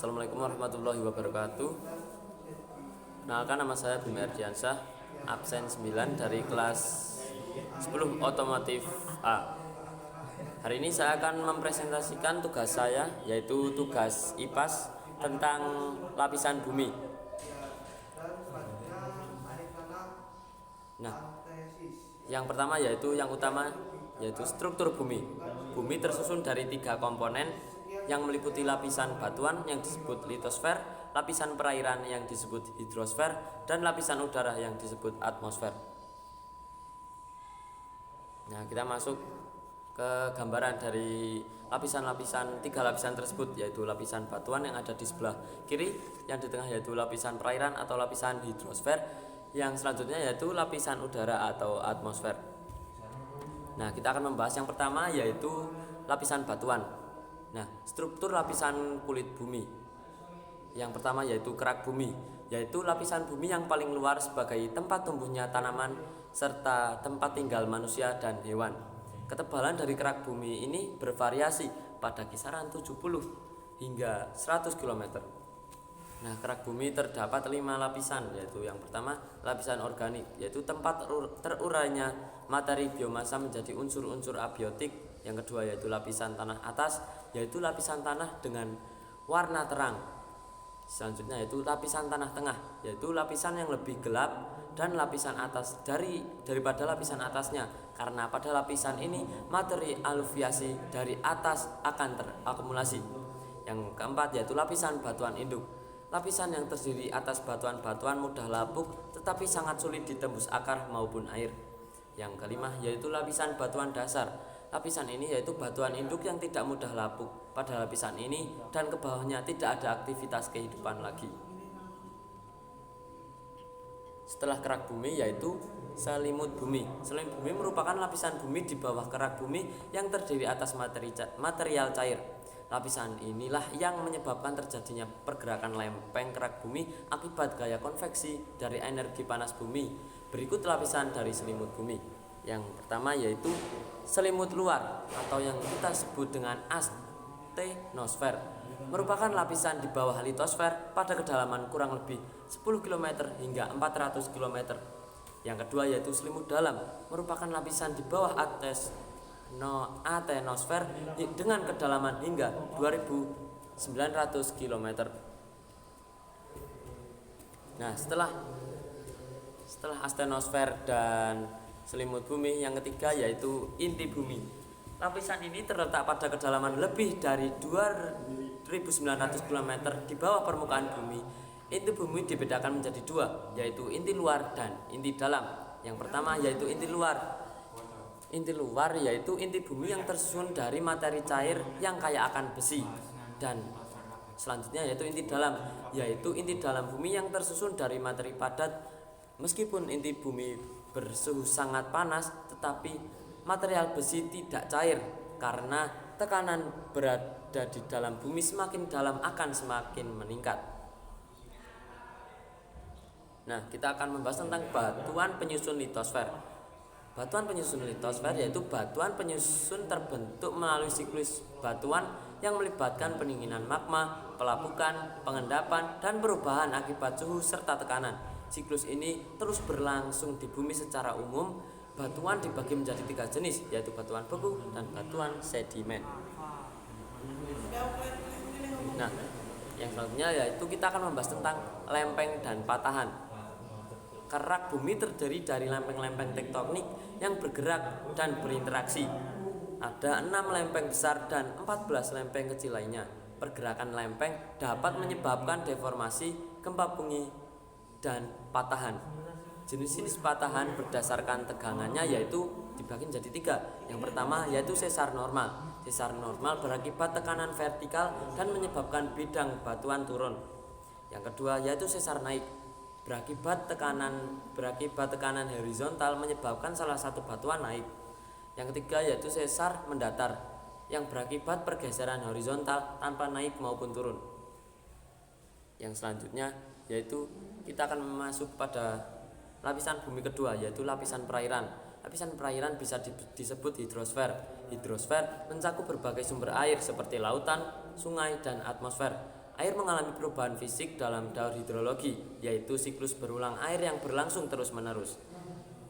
Assalamualaikum warahmatullahi wabarakatuh. Kenalkan, nama saya Bima Erdiansyah, absen 9 dari kelas 10 otomotif A. Hari ini saya akan mempresentasikan tugas saya, yaitu tugas IPAS tentang lapisan bumi. Nah, yang pertama yang utama yaitu struktur bumi. Bumi tersusun dari 3 komponen yang meliputi lapisan batuan yang disebut litosfer, lapisan perairan yang disebut hidrosfer, dan lapisan udara yang disebut atmosfer. Nah, kita masuk ke gambaran dari lapisan-lapisan 3 lapisan tersebut, yaitu lapisan batuan yang ada di sebelah kiri, yang di tengah yaitu lapisan perairan atau lapisan hidrosfer, yang selanjutnya yaitu lapisan udara atau atmosfer. Nah, kita akan membahas yang pertama yaitu lapisan batuan. Nah, struktur lapisan kulit bumi. Yang pertama yaitu kerak bumi, yaitu lapisan bumi yang paling luar sebagai tempat tumbuhnya tanaman serta tempat tinggal manusia dan hewan. Ketebalan dari kerak bumi ini bervariasi pada kisaran 70 hingga 100 km. Nah, kerak bumi terdapat 5 lapisan, yaitu yang pertama lapisan organik, yaitu tempat terurainya materi biomasa menjadi unsur-unsur abiotik. Yang kedua yaitu lapisan tanah atas, yaitu lapisan tanah dengan warna terang. Selanjutnya yaitu lapisan tanah tengah, yaitu lapisan yang lebih gelap dan lapisan atas daripada lapisan atasnya, karena pada lapisan ini materi aluviasi dari atas akan terakumulasi. Yang keempat yaitu lapisan batuan induk, lapisan yang terdiri atas batuan-batuan mudah lapuk tetapi sangat sulit ditembus akar maupun air. Yang kelima yaitu lapisan batuan dasar. Lapisan ini yaitu batuan induk yang tidak mudah lapuk. Pada lapisan ini dan ke bawahnya tidak ada aktivitas kehidupan lagi. Setelah kerak bumi yaitu selimut bumi. Selimut bumi merupakan lapisan bumi di bawah kerak bumi yang terdiri atas material cair. Lapisan inilah yang menyebabkan terjadinya pergerakan lempeng kerak bumi akibat gaya konveksi dari energi panas bumi. Berikut lapisan dari selimut bumi. Yang pertama yaitu selimut luar atau yang kita sebut dengan astenosfer, merupakan lapisan di bawah litosfer pada kedalaman kurang lebih 10 km hingga 400 km. Yang kedua yaitu selimut dalam, merupakan lapisan di bawah atenosfer dengan kedalaman hingga 2900 km. Nah, setelah astenosfer dan selimut bumi, yang ketiga yaitu inti bumi. Lapisan ini terletak pada kedalaman lebih dari 2900 km di bawah permukaan bumi. Inti bumi dibedakan menjadi 2, yaitu inti luar dan inti dalam. Yang pertama yaitu inti luar. Inti luar yaitu inti bumi yang tersusun dari materi cair yang kaya akan besi. Dan selanjutnya yaitu inti dalam, yaitu inti dalam bumi yang tersusun dari materi padat. Meskipun inti bumi bersuhu sangat panas, tetapi material besi tidak cair karena tekanan berada di dalam bumi semakin dalam akan semakin meningkat. Nah, kita akan membahas tentang batuan penyusun litosfer. Batuan penyusun litosfer yaitu batuan penyusun terbentuk melalui siklus batuan yang melibatkan pendinginan magma, pelapukan, pengendapan, dan perubahan akibat suhu serta tekanan. Siklus ini terus berlangsung di bumi. Secara umum, batuan dibagi menjadi 3 jenis, yaitu batuan beku dan batuan sedimen. Nah, yang selanjutnya yaitu kita akan membahas tentang lempeng dan patahan. Kerak bumi terdiri dari lempeng-lempeng tektonik yang bergerak dan berinteraksi. Ada 6 lempeng besar dan 14 lempeng kecil lainnya. Pergerakan lempeng dapat menyebabkan deformasi, gempa bumi, dan patahan. Jenis-jenis patahan berdasarkan tegangannya yaitu dibagi menjadi 3. Yang pertama yaitu sesar normal. Sesar normal berakibat tekanan vertikal dan menyebabkan bidang batuan turun. Yang kedua yaitu sesar naik. Berakibat tekanan horizontal menyebabkan salah satu batuan naik. Yang ketiga yaitu sesar mendatar, yang berakibat pergeseran horizontal tanpa naik maupun turun. Yang selanjutnya yaitu kita akan masuk pada lapisan bumi kedua, yaitu lapisan perairan. Lapisan perairan bisa disebut hidrosfer. Hidrosfer mencakup berbagai sumber air seperti lautan, sungai, dan atmosfer. Air mengalami perubahan fisik dalam daur hidrologi, yaitu siklus berulang air yang berlangsung terus-menerus.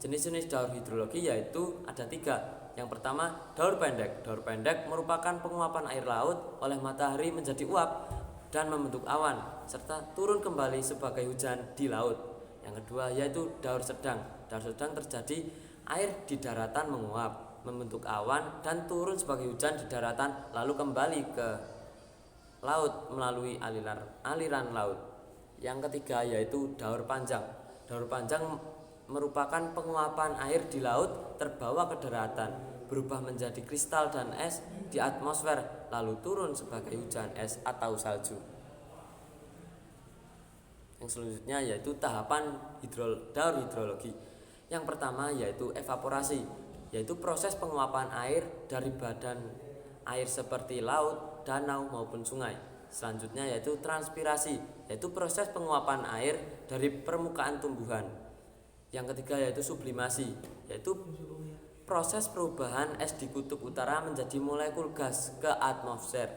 Jenis-jenis daur hidrologi yaitu ada 3. Yang pertama, daur pendek. Daur pendek merupakan penguapan air laut oleh matahari menjadi uap dan membentuk awan, serta turun kembali sebagai hujan di laut. Yang kedua yaitu daur sedang. Daur sedang terjadi air di daratan menguap, membentuk awan dan turun sebagai hujan di daratan lalu kembali ke laut melalui aliran laut. Yang ketiga yaitu daur panjang. Daur panjang merupakan penguapan air di laut terbawa ke daratan, berubah menjadi kristal dan es di atmosfer lalu turun sebagai hujan es atau salju. Yang selanjutnya yaitu tahapan daur hidrologi. Yang pertama yaitu evaporasi, yaitu proses penguapan air dari badan air seperti laut, danau maupun sungai. Selanjutnya yaitu transpirasi, yaitu proses penguapan air dari permukaan tumbuhan. Yang ketiga yaitu sublimasi, yaitu proses perubahan es di kutub utara menjadi molekul gas ke atmosfer.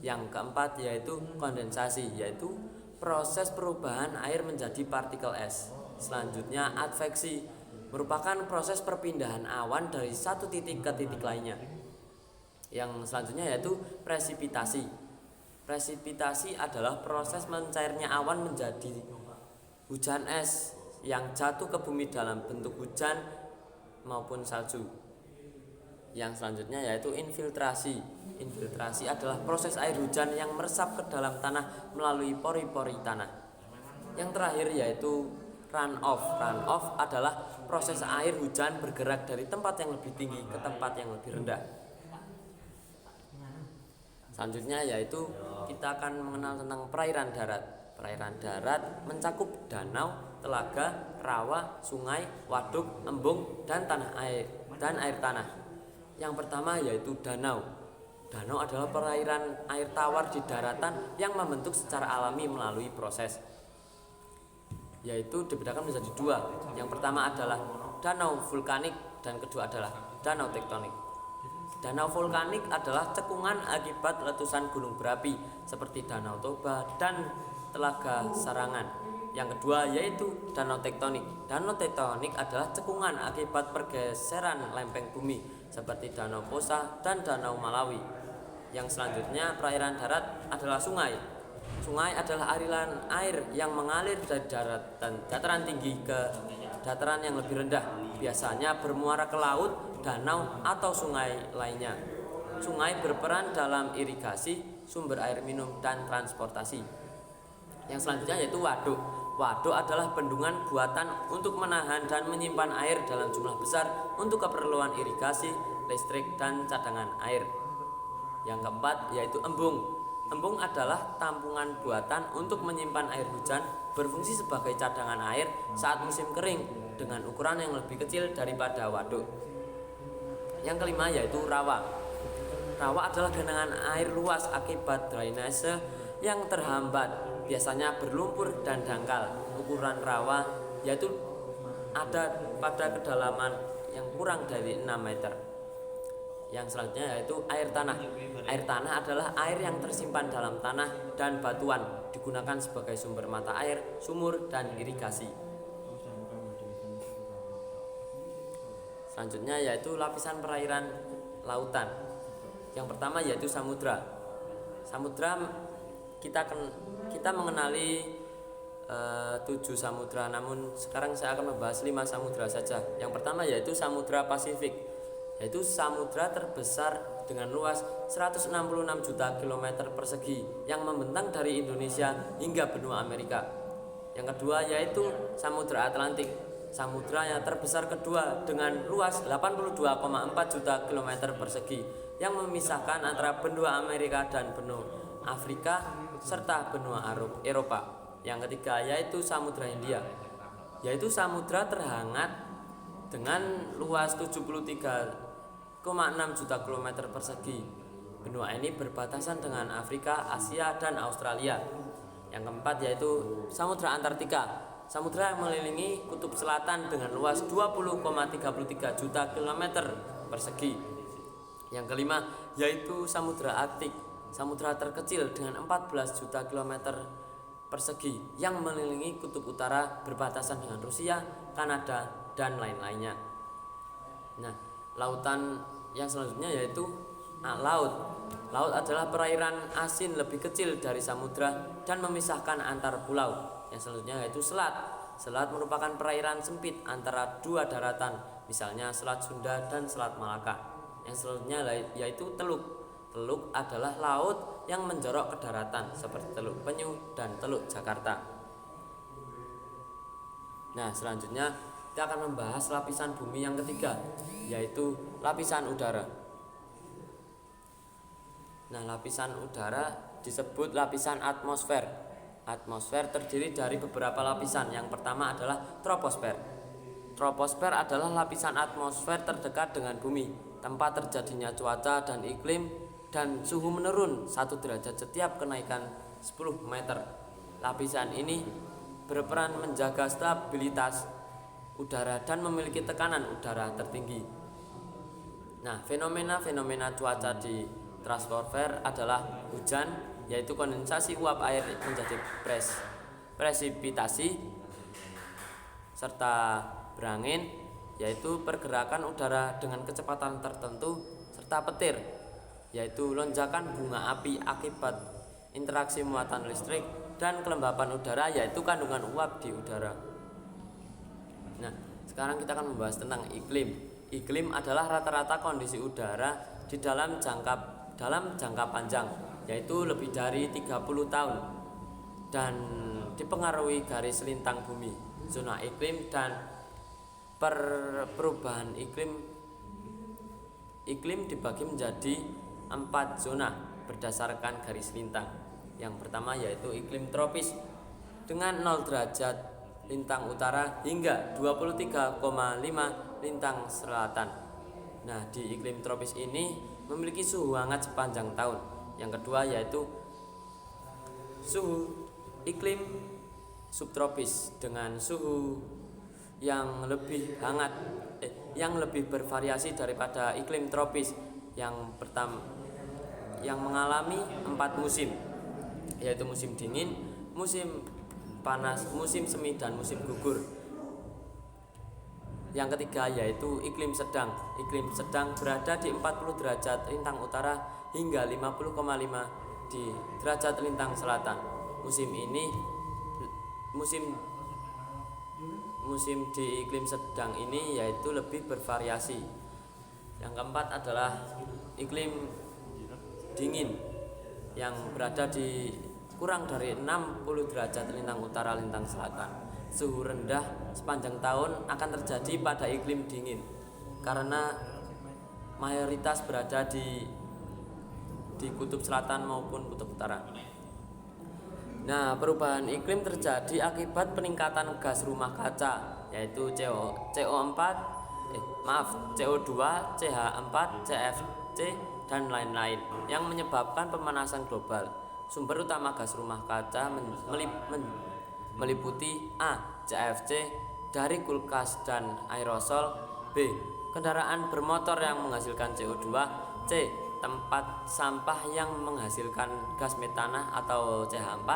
Yang keempat yaitu kondensasi, yaitu proses perubahan air menjadi partikel es. Selanjutnya adveksi, merupakan proses perpindahan awan dari satu titik ke titik lainnya. Yang selanjutnya yaitu presipitasi. Presipitasi adalah proses mencairnya awan menjadi hujan es yang jatuh ke bumi dalam bentuk hujan maupun salju. Yang selanjutnya yaitu infiltrasi. Infiltrasi adalah proses air hujan yang meresap ke dalam tanah melalui pori-pori tanah. Yang terakhir yaitu runoff. Runoff adalah proses air hujan bergerak dari tempat yang lebih tinggi ke tempat yang lebih rendah. Selanjutnya yaitu kita akan mengenal tentang perairan darat. Perairan darat mencakup danau, telaga, rawa, sungai, waduk, embung, dan air tanah. Yang pertama yaitu danau. Danau adalah perairan air tawar di daratan yang membentuk secara alami melalui proses, yaitu dibedakan menjadi 2. Yang pertama adalah danau vulkanik dan kedua adalah danau tektonik. Danau vulkanik adalah cekungan akibat letusan gunung berapi seperti Danau Toba dan Telaga Sarangan. Yang kedua yaitu danau tektonik. Danau tektonik adalah cekungan akibat pergeseran lempeng bumi seperti Danau Posa dan Danau Malawi. Yang selanjutnya perairan darat adalah sungai. Sungai adalah aliran air yang mengalir dari dataran tinggi ke dataran yang lebih rendah, biasanya bermuara ke laut, danau, atau sungai lainnya. Sungai berperan dalam irigasi, sumber air minum, dan transportasi. Yang selanjutnya yaitu waduk. Waduk adalah bendungan buatan untuk menahan dan menyimpan air dalam jumlah besar untuk keperluan irigasi, listrik, dan cadangan air. Yang keempat yaitu embung. Embung adalah tampungan buatan untuk menyimpan air hujan, berfungsi sebagai cadangan air saat musim kering dengan ukuran yang lebih kecil daripada waduk. Yang kelima yaitu rawa. Rawa adalah genangan air luas akibat drainase yang terhambat, biasanya berlumpur dan dangkal. Ukuran rawa yaitu ada pada kedalaman yang kurang dari 6 meter. Yang selanjutnya yaitu air tanah. Air tanah adalah air yang tersimpan dalam tanah dan batuan, digunakan sebagai sumber mata air, sumur, dan irigasi. Selanjutnya yaitu lapisan perairan lautan. Yang pertama yaitu samudra. Samudra kita mengenali 7 samudra, namun sekarang saya akan membahas 5 samudra saja. Yang pertama yaitu Samudra Pasifik, yaitu samudra terbesar dengan luas 166 juta kilometer persegi yang membentang dari Indonesia hingga benua Amerika. Yang kedua yaitu Samudra Atlantik, samudra yang terbesar kedua dengan luas 82,4 juta kilometer persegi yang memisahkan antara benua Amerika dan benua Afrika serta benua Eropa. Yang ketiga yaitu Samudra Hindia, yaitu samudra terhangat dengan luas 73,6 juta kilometer persegi. Benua ini berbatasan dengan Afrika, Asia, dan Australia. Yang keempat yaitu Samudra Antartika, samudra yang mengelilingi kutub selatan dengan luas 20,33 juta kilometer persegi. Yang kelima yaitu Samudra Arktik, samudra terkecil dengan 14 juta kilometer persegi yang mengelilingi kutub utara berbatasan dengan Rusia, Kanada, dan lain-lainnya. Nah, lautan yang selanjutnya yaitu laut. Laut adalah perairan asin lebih kecil dari samudra dan memisahkan antar pulau. Yang selanjutnya yaitu selat. Selat merupakan perairan sempit antara dua daratan, misalnya Selat Sunda dan Selat Malaka. Yang selanjutnya yaitu teluk. Teluk adalah laut yang menjorok ke daratan seperti Teluk Penyu dan Teluk Jakarta. Nah, selanjutnya kita akan membahas lapisan bumi yang ketiga, yaitu lapisan udara. Nah, lapisan udara disebut lapisan atmosfer. Atmosfer terdiri dari beberapa lapisan. Yang pertama adalah troposfer. Troposfer adalah lapisan atmosfer terdekat dengan bumi, tempat terjadinya cuaca dan iklim dan suhu menurun 1 derajat setiap kenaikan 10 meter. Lapisan ini berperan menjaga stabilitas udara dan memiliki tekanan udara tertinggi. Nah, fenomena-fenomena cuaca di troposfer adalah hujan, yaitu kondensasi uap air menjadi presipitasi, serta berangin, yaitu pergerakan udara dengan kecepatan tertentu, serta petir, yaitu lonjakan bunga api akibat interaksi muatan listrik, dan kelembapan udara, yaitu kandungan uap di udara. Nah, sekarang kita akan membahas tentang iklim. Iklim adalah rata-rata kondisi udara di dalam jangka panjang, yaitu lebih dari 30 tahun, dan dipengaruhi garis lintang bumi, zona iklim, dan perubahan iklim. Iklim dibagi menjadi 4 zona berdasarkan garis lintang. Yang pertama yaitu iklim tropis dengan 0 derajat lintang utara hingga 23,5 lintang selatan. Nah, di iklim tropis ini memiliki suhu hangat sepanjang tahun. Yang kedua yaitu suhu iklim subtropis dengan suhu yang lebih hangat, yang lebih bervariasi daripada iklim tropis. Yang pertama, yang mengalami 4 musim, yaitu musim dingin, musim panas, musim semi, dan musim gugur. Yang ketiga yaitu iklim sedang. Iklim sedang berada di 40 derajat lintang utara hingga 50,5 di derajat lintang selatan. Musim di iklim sedang ini yaitu lebih bervariasi. Yang keempat adalah iklim dingin yang berada di kurang dari 60 derajat lintang utara lintang selatan. Suhu rendah sepanjang tahun akan terjadi pada iklim dingin karena mayoritas berada di kutub selatan maupun kutub utara. Nah, perubahan iklim terjadi akibat peningkatan gas rumah kaca, yaitu CO2, CH4, CFC, dan lain-lain yang menyebabkan pemanasan global. Sumber utama gas rumah kaca meliputi A. CFC dari kulkas dan aerosol, B. kendaraan bermotor yang menghasilkan CO2, C. tempat sampah yang menghasilkan gas metana atau CH4,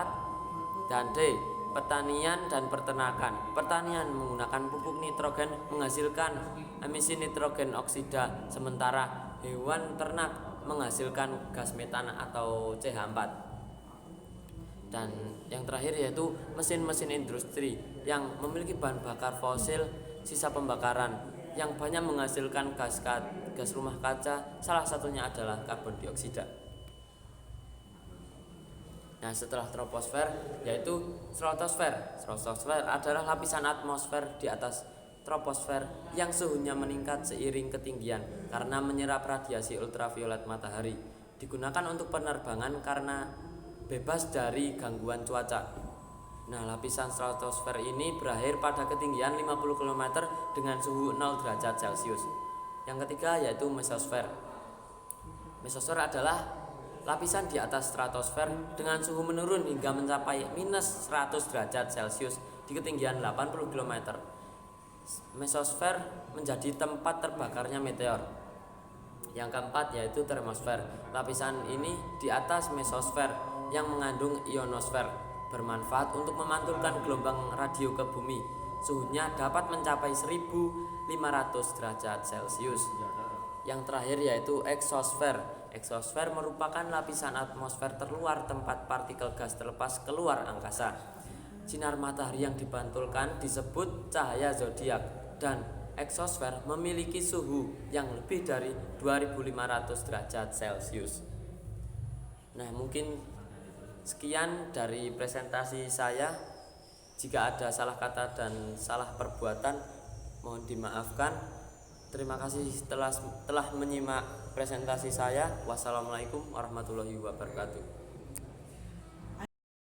dan D. pertanian dan peternakan. Pertanian menggunakan pupuk nitrogen menghasilkan emisi nitrogen oksida, sementara hewan ternak menghasilkan gas metana atau CH4. Dan yang terakhir yaitu mesin-mesin industri yang memiliki bahan bakar fosil sisa pembakaran yang banyak menghasilkan gas rumah kaca, salah satunya adalah karbon dioksida. Nah, setelah troposfer yaitu stratosfer. Stratosfer adalah lapisan atmosfer di atas troposfer yang suhunya meningkat seiring ketinggian karena menyerap radiasi ultraviolet matahari. Digunakan untuk penerbangan karena bebas dari gangguan cuaca. Nah, lapisan stratosfer ini berakhir pada ketinggian 50 km dengan suhu 0 derajat Celcius. Yang ketiga yaitu mesosfer. Mesosfer adalah lapisan di atas stratosfer dengan suhu menurun hingga mencapai minus 100 derajat Celcius di ketinggian 80 km. Mesosfer menjadi tempat terbakarnya meteor. Yang keempat yaitu termosfer. Lapisan ini di atas mesosfer yang mengandung ionosfer, bermanfaat untuk memantulkan gelombang radio ke bumi. Suhunya dapat mencapai 1500 derajat Celcius. Yang terakhir yaitu eksosfer. Eksosfer merupakan lapisan atmosfer terluar tempat partikel gas terlepas keluar angkasa. Sinar matahari yang dipantulkan disebut cahaya zodiak, dan eksosfer memiliki suhu yang lebih dari 2500 derajat Celcius. Nah, mungkin sekian dari presentasi saya. Jika ada salah kata dan salah perbuatan, mohon dimaafkan. Terima kasih telah menyimak presentasi saya. Wassalamualaikum warahmatullahi wabarakatuh.